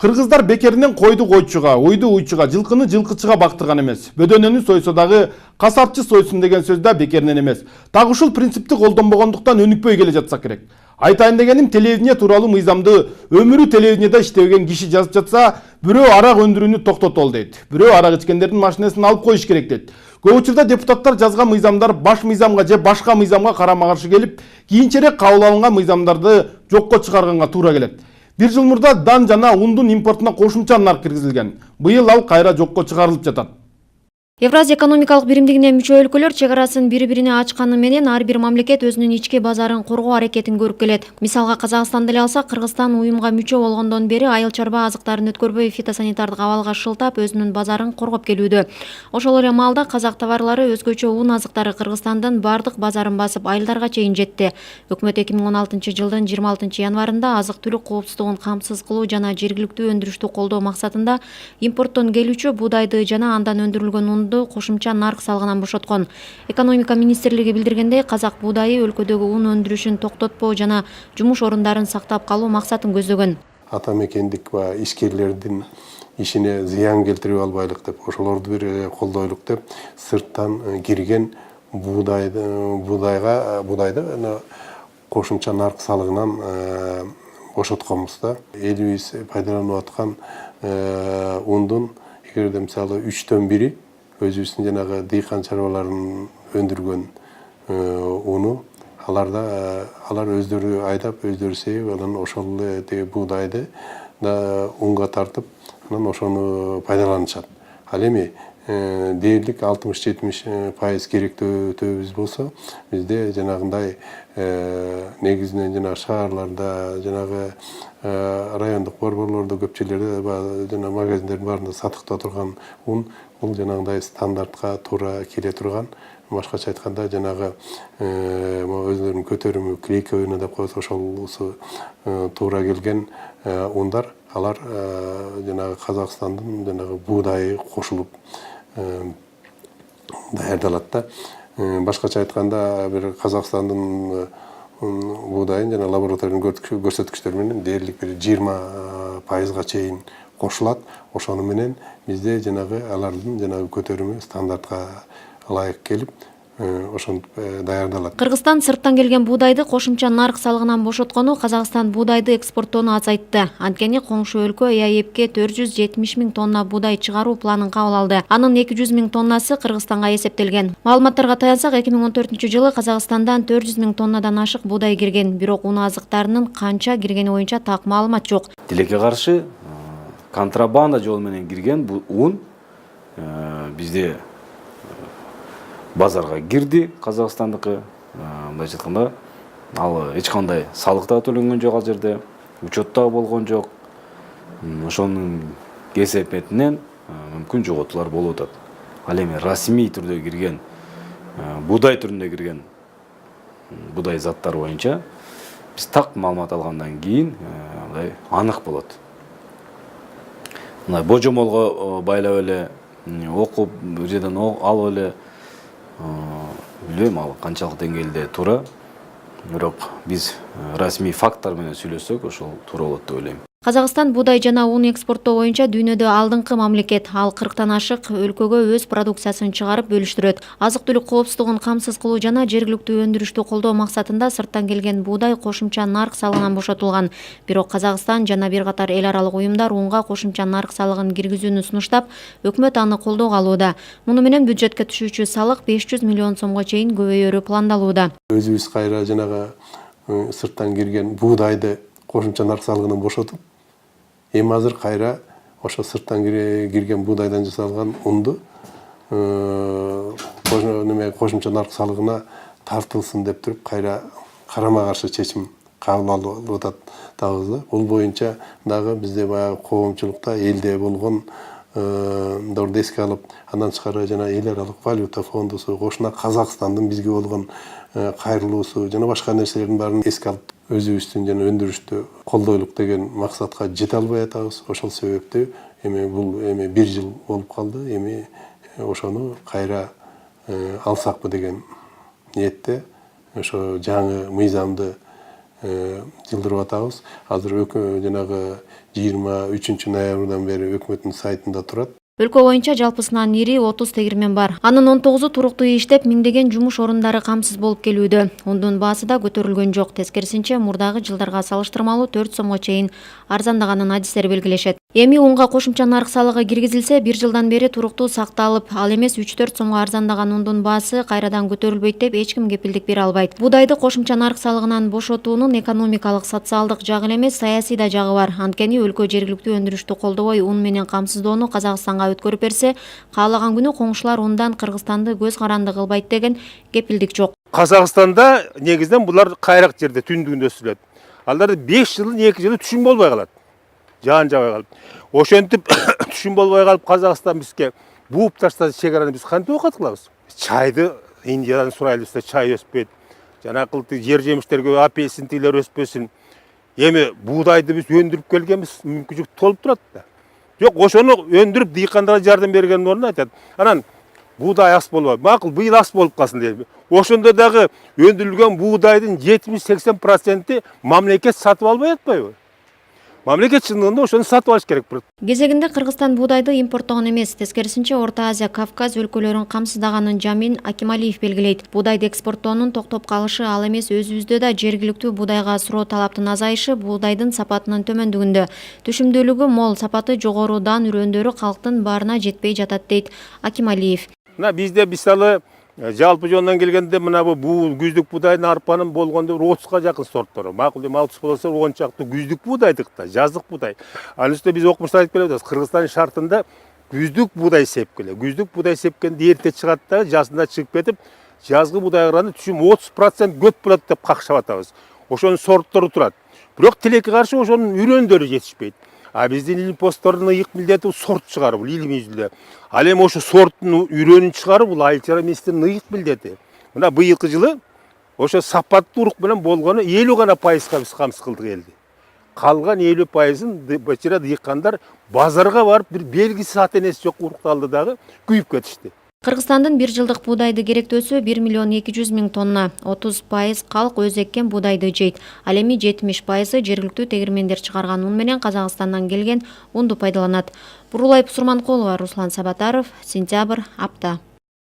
Кыргыздар бекеринен койду койчуга, уйду уйчуга, жылкыны жылкычыга бактырган эмес. Бөдөнөнү сойсо дагы касапчы сойсун деген сөз да бекеринен эмес. Так ушул принципти колдонбогондуктан өнүкпөй келе жатсак керек. Айтайын дегеним, телевидение тууралуу мыйзамды өмүрү телевидениеде иштебеген киши жазып жатса, бирөө арак өндүрүүнү токтотолу дейт. Бирөө арак ичкендердин машинесин алып коюш керек дейт. Көп учурда депутаттар жазган мыйзамдар баш мыйзамга же башка мыйзамга карама каршы келип, кийинчерээк кабыл алынган мыйзамдарды жокко чыгарганга туура келет. Бир жыл мурда дан жана ундун импортуна кошумча нарк киргизилген. Быйыл ал кайра жокко чыгарылып жатат. Евразия экономикалык биримдигине мүчө өлкөлөр чек арасын бири-бирине ачканы менен ар бир мамлекет өзүнүн ички базарын коргоо аракетин көрүп келет. Мисалга Казакстан деле алсак, Кыргызстан уюмга мүчө болгондон бери айыл чарба азыктарын өткөрбөй фитосанитардык абалга шылтап өзүнүн базарын коргоп келүүдө. Ошол эле маалда казак товарлары, өзгөчө ун азыктары Кыргызстандын бардык базарын басып айылдарга чейин жетти. Өкмөт 2016-жылдын 26-январында азык-түлүк коопсуздугун камсыз кылуу жана жергиликтүү өндүрүштү колдоо максатында импорттон келүүчү буудайды жана андан өндүрүлгөн кошумча нарк салыгынан бошоткон. Экономика министрлиги билдиргендей, казак буудайы өлкөдөгү ун өндүрүшүн токтотпоо жана жумуш орундарын сактап калуу максатын көздөгөн. Ата мекендик ишкерлердин ишине зыян келтирип албайлык деп, ошолорду бир колдойлук деп, сырттан кирген буудайды кошумча нарк салыгынан бошотконбуз да. Элибиз пайдаланып аткан ундун эгерде мисалы 3төн 1 өзүбүздүн жанагы дыйкан чарбаларын өндүргөн уну алар өздөрү айдап, өздөрү сээп, анан ошол эле буудайды да унга тартып, анан ошону пайдаланышат. Ал эми дээрлик 60-70% керектөөбүз болсо, бизде жанагындай негизинен жанагы шаарларда, жанагы райондук борборлордо, көпчөлөрдө жана магазиндердин баарында сатыкта турган ун бул жанагындай стандартка туура келе турган, башкача айтканда жанагы өзлөрүнүн көтөрүмү клейковина деп коет, ошолусу туура келген ундар, алар жанагы Казакстандын жанагы буудайы кошулуп даярдалат да. Башкача айтканда, бир Казакстандын буудайын жана лабораториялык көрсөткүчтөр менен дээрлик бир 20%га чейин кошулат. Ошону менен бизде жанагы алардын жанагы көтөрүмү стандартка ылайык келип, ошентип даярдалат. Кыргызстан сырттан келген буудайды кошумча нарк салыгынан бошоткону Казакстан буудайды экспорттоону азайтты. Анткени коңшу өлкө ЭАЭПке 470 000 тонна буудай чыгаруу планын кабыл алды. Анын 200 000 тоннасы Кыргызстанга эсептелген. Маалыматтарга таянсак, 2014-жылы Казакстандан 400 000 тоннадан ашык буудай кирген, бирок ун азыктарынын канча киргени боюнча так маалымат жок. Тилекке каршы контрабанда жол менен кирген ун бизде базарга кирди, Казакстандыкы. Мындайча айтканда, ал эч кандай салык да төлөнгөн жок, ал жерде учет да болгон жок. Ошонун кесепетинен мүмкүн жоготуулар болуп атат. Ал эми расмий түрдө кирген, буудай түрүндө кирген буудай заттар боюнча биз так маалымат алгандан кийин мындай анык болот. Мындай божомолго байлап эле окуп, бир жерден алып эле билбейм, ал канчалык деңгээлде туура, бирок биз расмий факттар менен сүйлөссөк, ошол туура болот деп ойлойм. Казакстан буудай жана ун экспорттоо боюнча дүйнөдө алдыңкы мамлекет. Ал 40тан ашык өлкөгө өз продукциясын чыгарып бөлүштүрөт. Азык-түлүк коопсуздугун камсыз кылуу жана жергиликтүү өндүрүштү колдоо максатында сырттан келген буудай кошумча нарк салыгынан бошотулган. Бирок Казакстан жана бир катар эл аралык уюмдар унга кошумча нарк салыгын киргизүүнү сунуштап, өкмөт аны колдоого алууда. Муну менен бюджетке түшүүчү салык 500 миллион сомго чейин көбөйөрү пландалууда. Өзүбүз кайра жанагы сырттан кирген буудайды кошумча нарк салыгынан бошотуп, эми азыр кайра ошо сырттан кирген буудайдан жасалган унду кошумча нарк салыгына тартылсын деп туруп, кайра карама каршы чечим кабыл алып атабыз да. Бул боюнча дагы бизде баягы коомчулукта элде болгон дорду эске алып, андан тышкары жана эл аралык валюта фондусу, кошуна Казакстандын бизге болгон кайрылуусу жана башка нерселердин баарын эске алып, өзүбүздүн жана өндүрүштү колдойлук деген максатка жете албай атабыз. Ошол себептүү эми бул бир жыл болуп калды. Эми ошону кайра алсакпы деген ниетте ошо жаңы мыйзамды жылдырып атабыз. Азыр жанагы 23 ноябрдан бери өкмөттүн сайтында турат. Өлкө боюнча жалпысынан ири 30 тегирмен бар. Анын 19-у туруктуу иштеп, миңдеген жумуш орундары камсыз болуп келүүдө. Ондун баасы да көтөрүлгөн жок. Тескерисинче, мурдагы жылдарга салыштырмалуу 4 сомго чейин арзандаганын адистер белгилешет. Эми унга кошумча нарк салыгы киргизилсе, 1 жылдан бери туруктуу сакталып, ал эмес 3-4 сомго арзандаган ундун баасы кайрадан көтөрүлбөйт деп эч ким кепилдик бере албайт. Будайды кошумча нарк салыгынан бошотуунун экономикалык, социалдык жагы эле эмес, саясий да жагы бар. Анткени өлкө жергиликтүү өндүрүштү колдобой, ун менен камсыздоону Казакстанга өткөрүп берсе, каалаган күнү коңшулар ундан Кыргызстанды көз каранды кылбайт деген кепилдик жок. Казакстанда негизинен булар кайрак жерде түндүгүндө өсүрүлөт. Аларда 5 жылдын 2 жылы түшүм болбой калат. Жаан жабай калып. Ошентип түшүм болбой калып Казакстан бизге бууп таштады чек араны, биз кантип окат кылабыз? Чайды Индиядан сурайлы десе чай өспөйт. Жанакылты жер жемиштерге апельсин тилер өспөсүн. Эми буудайды биз өндүрүп келгенбиз, мүмкүнчүлүк толуп турат да. Жок, ошону өндүрүп дыйкандарга жардам берген ордуна айтат. Анан буудай аз болбойт. Макул, быйыл аз болуп калсын дейби. Ошондо дагы өндүрүлгөн буудайдын 70-80% мамлекет сатып албай атпайбы? Мамлекет чындыгында ошону сатып алыш керек. Кезегинде Кыргызстан буудайды импорттогон эмес, тескерисинче Орто Азия, Кавказ өлкөлөрүн камсыздаганын Жамин Акималиев белгилейт. Буудайды экспорттоонун токтоп калышы ал эмес, өзүбүздө да жергиликтүү буудайга суроо талаптын азайышы буудайдын сапатынын төмөндүгүндө. Түшүмдүүлүгү мол, сапаты жогору дан үрөндөрү калктын баарына жетпей жатат дейт Акималиев. Бизде мисалы жалпы жондан келгенде мына бул күздүк буудайдын арпанын болгондо 30га жакын сорттор. Макул эми 60 болсо 10 чакты күздүк буудайдык да, жаздык буудай. Анын үстүнө биз окумуштар айтып келебиз, Кыргызстан шартында күздүк буудай сепкеле. Күздүк буудай сепкенде эрте чыгат да, жазында чыгып кетип, жазгы буудайга караганда түшүм 30% көп болот деп какшап атабыз. Ошонун сорттору турат. Бирок тилекке каршы ошонун үрөндөрү жетишпейт. А биздин илимпоздордун ыйык милдети сорт чыгаруу, бул илимий жүзүндө. Ал эми ошо сорттун үрөнүн чыгаруу бул Айыл чарба министринин ыйык милдети. Мына быйылкы жылы ошо сапаттуу урук менен болгону 50 гана пайызга биз камсыз кылдык элди. Калган 50%ын бачыра дыйкандар базарга барып бир белгисиз ата энеси жок урукту алды дагы күйүп кетишти. Кыргызстандын 1 жылдык буудайды керектөөсү 1 миллион 200 миң тонна. 30% калк өз эккен буудайды жейт. Ал эми 70% жергиликтүү тегирмендер чыгарган ун менен Казакстандан келген унду пайдаланат. Бурулай Пусурманкулова, Руслан Сабатаров, Сентябрь, апта.